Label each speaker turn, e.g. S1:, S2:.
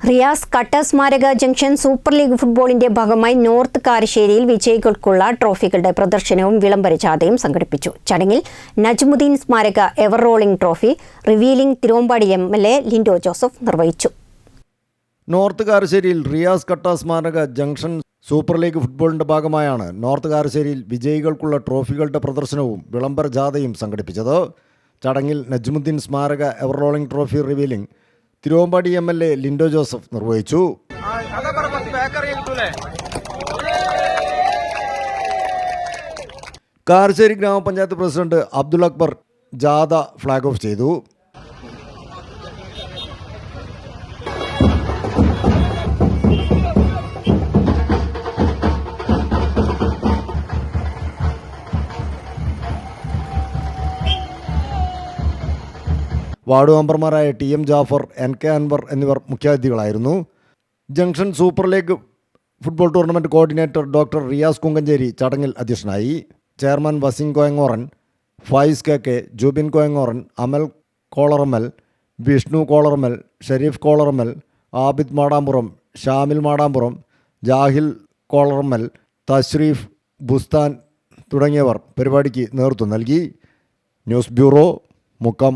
S1: റിയാസ് കട്ട സ്മാരക junction super league ഫുട്ബോളിന്റെ ഭാഗമായി നോർത്ത് കാരശ്ശേരിയിൽ വിജയികൾക്കുള്ള ട്രോഫികളുടെ പ്രദർശനവും വിളംബരജാഥയും സംഘടിപ്പിച്ചു. ചടങ്ങിൽ നജ്മുദ്ദീൻ സ്മാരക ever rolling trophy revealing Thiruvambady MLA Lindo Joseph നിർവഹിച്ചു.
S2: നോർത്ത് കാരശ്ശേരിയിൽ റിയാസ് കട്ട സ്മാരക ജംഗ്ഷൻ സൂപ്പർ ലീഗ് ഫുട്ബോളിന്റെ ഭാഗമായാണ് നോർത്ത് കാരശ്ശേരിയിൽ വിജയികൾക്കുള്ള ട്രോഫികളുടെ പ്രദർശനവും വിളംബരജാഥയും സംഘടിപ്പിച്ചത്. ചടങ്ങിൽ നജ്മുദ്ദീൻ സ്മാരക ever rolling trophy revealing Thiruvambady MLA Lindo Joseph നിർവഹിച്ചു. കാരശ്ശേരി ഗ്രാമപഞ്ചായത്ത് പ്രസിഡന്റ് അബ്ദുൽ അക്ബർ ജാഥ ഫ്ലാഗ് ഓഫ് ചെയ്തു. വാർഡ് മെമ്പർമാരായ TM ജാഫർ, NK അൻവർ എന്നിവർ മുഖ്യാതിഥികളായിരുന്നു. Junction super league football tournament coordinator doctor Riyas Kunkancheri ചടങ്ങിൽ അധ്യക്ഷനായി. ചെയർമാൻ വസീം കോയങ്ങോറൻ, ഫായിസ് KK, ജൂബിൻ കോയങ്ങോറൻ, അമൽ കോളറമ്മൽ, വിഷ്ണു കോളറമ്മൽ, ഷെരീഫ് കോളറമ്മൽ, ആബിദ് മാടാമ്പുറം, ഷാമിൽ മാടാമ്പുറം, ജാഹിൽ കോളറമ്മൽ, തശ്രീഫ് ബുസ്താൻ തുടങ്ങിയവർ പരിപാടിക്ക് നേതൃത്വം നൽകി. News bureau, Mukkam.